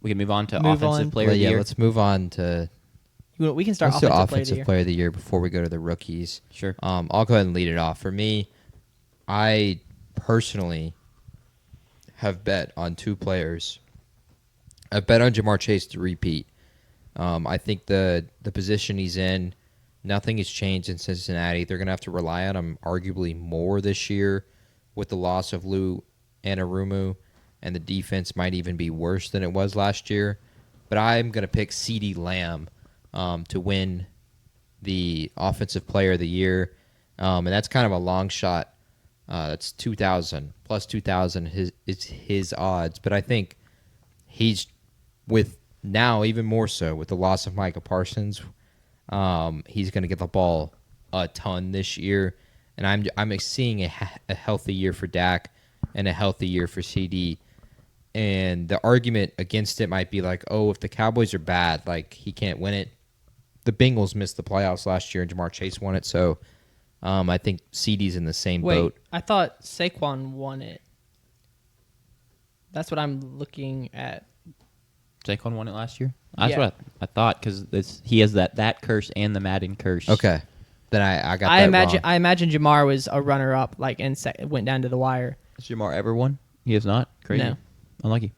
We can move on to Move offensive on. player of the yeah, year. let's move on to We can start let's do offensive player of the year. before we go to the rookies. Sure. I'll go ahead and lead it off. For me, I personally have bet on two players. I've bet on Jamar Chase to repeat. I think the position he's in, nothing has changed in Cincinnati. They're going to have to rely on him arguably more this year with the loss of Lou Anarumu, and the defense might even be worse than it was last year. But I'm going to pick CeeDee Lamb to win the Offensive Player of the Year. And that's kind of a long shot. That's 2,000. Plus 2,000 is his odds. But I think he's, with now even more so with the loss of Micah Parsons, he's going to get the ball a ton this year. And I'm seeing a healthy year for Dak and a healthy year for CD. And the argument against it might be like, oh, if the Cowboys are bad, like he can't win it. The Bengals missed the playoffs last year and Jamar Chase won it. So I think CD's in the same boat. I thought Saquon won it. That's what I'm looking at. Saquon won it last year? That's Yeah. what I thought, because he has that curse and the Madden curse. Okay. Then I got I that imagine wrong. I imagine Jamar was a runner up, like, and went down to the wire. Has Jamar ever won? He has not? Crazy. No. Unlucky.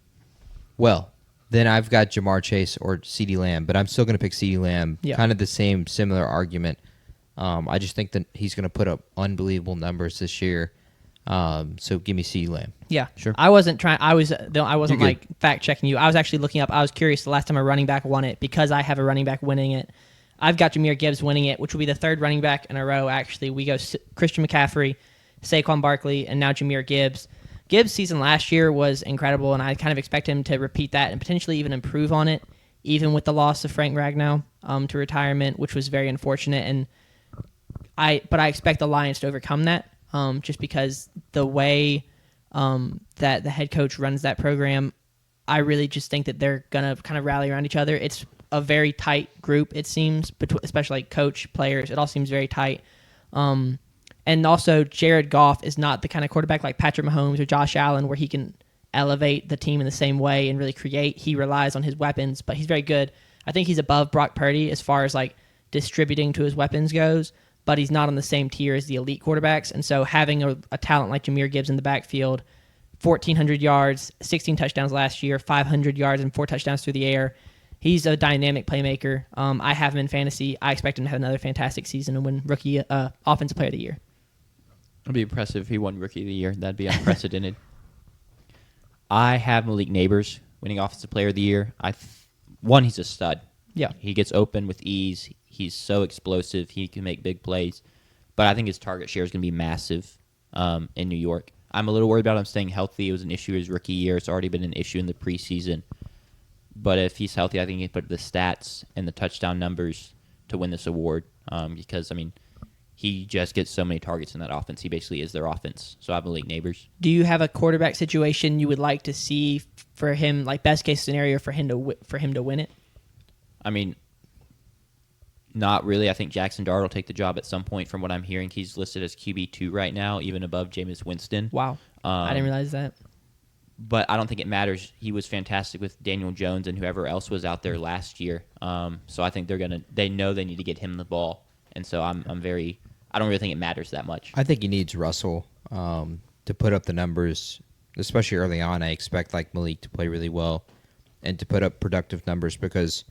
Well, then I've got Jamar Chase or CeeDee Lamb, but I'm still going to pick CeeDee Lamb. Yeah. Kind of the same, similar argument. I just think that he's going to put up unbelievable numbers this year. So give me CeeDee Lamb. Yeah, Sure. I wasn't trying. I wasn't You're good. like fact checking you. I was actually looking up. I was curious the last time a running back won it because I have a running back winning it. I've got Jahmyr Gibbs winning it, which will be the third running back in a row. Actually, we go Christian McCaffrey, Saquon Barkley, and now Jahmyr Gibbs. Gibbs' season last year was incredible, and I kind of expect him to repeat that and potentially even improve on it, even with the loss of Frank Ragnow to retirement, which was very unfortunate. And I expect the Lions to overcome that, just because the way that the head coach runs that program, I really just think that they're gonna kind of rally around each other. It's a very tight group, it seems, especially like coach, players. It all seems very tight. And also, Jared Goff is not the kind of quarterback like Patrick Mahomes or Josh Allen where he can elevate the team in the same way and really create. He relies on his weapons, but he's very good. I think he's above Brock Purdy as far as like distributing to his weapons goes, but he's not on the same tier as the elite quarterbacks. And so having a talent like Jahmyr Gibbs in the backfield, 1,400 yards, 16 touchdowns last year, 500 yards and 4 touchdowns through the air. He's a dynamic playmaker. I have him in fantasy. I expect him to have another fantastic season and win rookie offensive player of the year. It'd be impressive if he won Rookie of the Year. That'd be unprecedented. I have Malik Neighbors winning Offensive Player of the Year. One, he's a stud. Yeah. He gets open with ease. He's so explosive. He can make big plays. But I think his target share is going to be massive in New York. I'm a little worried about him staying healthy. It was an issue his rookie year. It's already been an issue in the preseason. But if he's healthy, I think he can put the stats and the touchdown numbers to win this award because, I mean, he just gets so many targets in that offense. He basically is their offense. So I have Malik Neighbors. Do you have a quarterback situation you would like to see for him, like best case scenario for him to win it? I mean, not really. I think Jackson Dart will take the job at some point. From what I'm hearing, he's listed as QB2 right now, even above Jameis Winston. Wow, I didn't realize that. But I don't think it matters. He was fantastic with Daniel Jones and whoever else was out there last year. So I think they know they need to get him the ball, and so I don't really think it matters that much. I think he needs Russell to put up the numbers, especially early on. I expect like Malik to play really well and to put up productive numbers because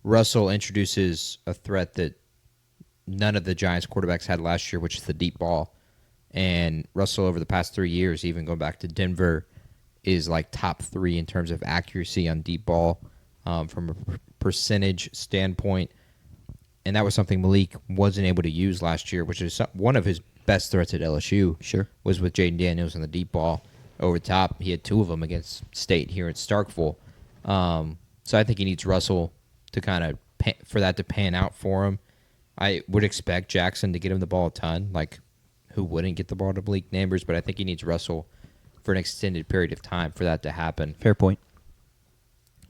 Russell introduces a threat that none of the Giants quarterbacks had last year, which is the deep ball. And Russell, over the past 3 years, even going back to Denver, is like top 3 in terms of accuracy on deep ball from a percentage standpoint. And that was something Malik wasn't able to use last year, which is one of his best threats at LSU. Sure. Was with Jaden Daniels on the deep ball over the top. He had 2 of them against State here at Starkville. So I think he needs Russell to kind of for that to pan out for him. I would expect Jackson to get him the ball a ton. Like, who wouldn't get the ball to Malik Neighbors? But I think he needs Russell for an extended period of time for that to happen. Fair point.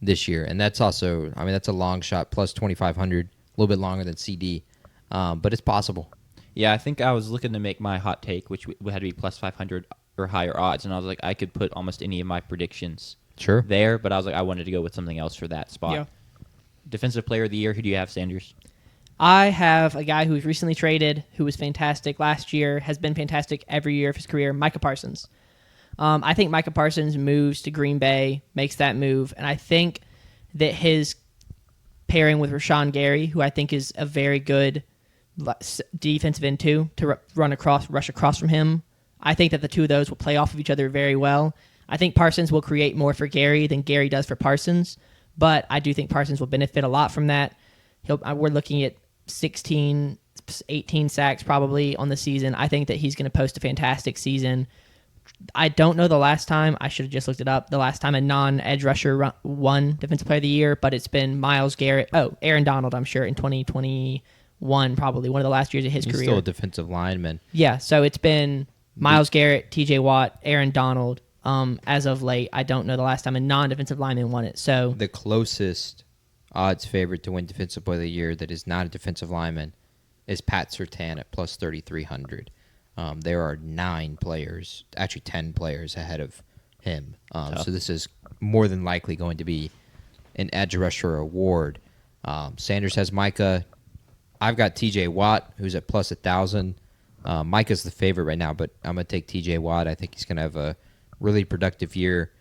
This year. And that's also, I mean, that's a long shot, plus 2,500, a little bit longer than CD. But it's possible. Yeah, I think I was looking to make my hot take, which had to be plus 500 or higher odds, and I was like, I could put almost any of my predictions Sure. there, but I was like, I wanted to go with something else for that spot. Yeah. Defensive player of the year, who do you have, Sanders? I have a guy who was recently traded, who was fantastic last year, has been fantastic every year of his career, Micah Parsons. I think Micah Parsons moves to Green Bay, makes that move, and I think that his pairing with Rashawn Gary, who I think is a very good defensive end too, to rush across from him, I think that the two of those will play off of each other very well. I think Parsons will create more for Gary than Gary does for Parsons, but I do think Parsons will benefit a lot from that. We're looking at 16, 18 sacks probably on the season. I think that he's going to post a fantastic season. I don't know the last time. I should have just looked it up. The last time a non-edge rusher won Defensive Player of the Year, but it's been Myles Garrett. Oh, Aaron Donald, I'm sure, in 2021, probably one of the last years of his He's career. still a defensive lineman. Yeah, so it's been Myles Garrett, T.J. Watt, Aaron Donald. As of late, I don't know the last time a non-defensive lineman won it. So The closest odds favorite to win Defensive Player of the Year that is not a defensive lineman is Pat Surtain at plus 3,300. There are 10 players ahead of him. So this is more than likely going to be an edge rusher award. Sanders has Micah. I've got TJ Watt, who's at plus 1,000. Micah's the favorite right now, but I'm going to take TJ Watt. I think he's going to have a really productive year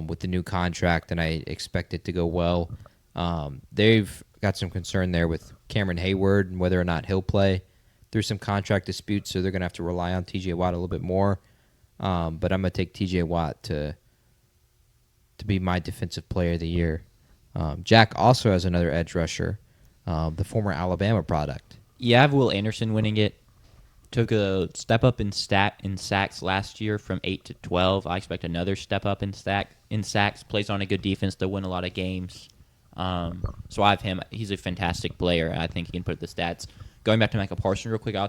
with the new contract, and I expect it to go well. They've got some concern there with Cameron Hayward and whether or not he'll play through some contract disputes, so they're going to have to rely on TJ Watt a little bit more. But I'm going to take TJ Watt to be my defensive player of the year. Jack also has another edge rusher, the former Alabama product. Yeah, I have Will Anderson winning it. Took a step up in sacks last year from 8 to 12. I expect another step up in sacks. Plays on a good defense to win a lot of games. So I have him. He's a fantastic player. I think he can put up the stats. Going back to Micah Parsons real quick, I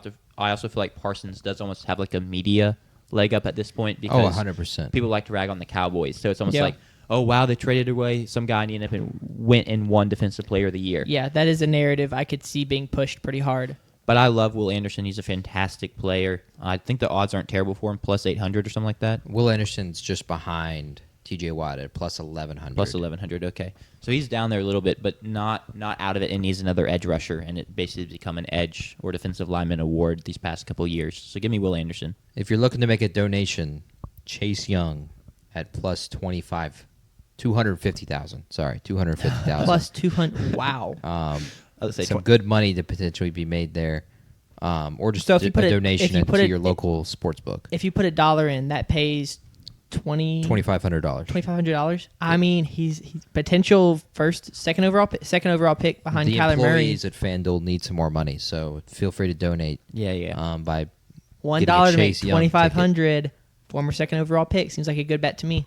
also feel like Parsons does almost have like a media leg up at this point because 100%. people like to rag on the Cowboys. So it's almost Yeah. like, oh, wow, they traded away some guy and he ended up and went and won Defensive Player of the Year. yeah, that is a narrative I could see being pushed pretty hard. But I love Will Anderson. He's a fantastic player. I think the odds aren't terrible for him, plus 800 or something like that. Will Anderson's just behind TJ Watt at plus 1,100. Plus 1,100, okay. So he's down there a little bit, but not out of it, and he's another edge rusher, and it basically become an edge or defensive lineman award these past couple years. So give me Will Anderson. If you're looking to make a donation, Chase Young at plus 250,000. Sorry, 250,000. Plus 200. Wow. Let's say Some good money to potentially be made there, or just So if you put a it- donation if you put into it- your local sports book. If you put $1 in, that pays $2,500. $2,500. I mean, he's potential second overall pick behind The Kyler Murray. employees at FanDuel need some more money, so feel free to donate. Yeah. By $1 getting a to make Chase Young 2,500. Former second overall pick seems like a good bet to me.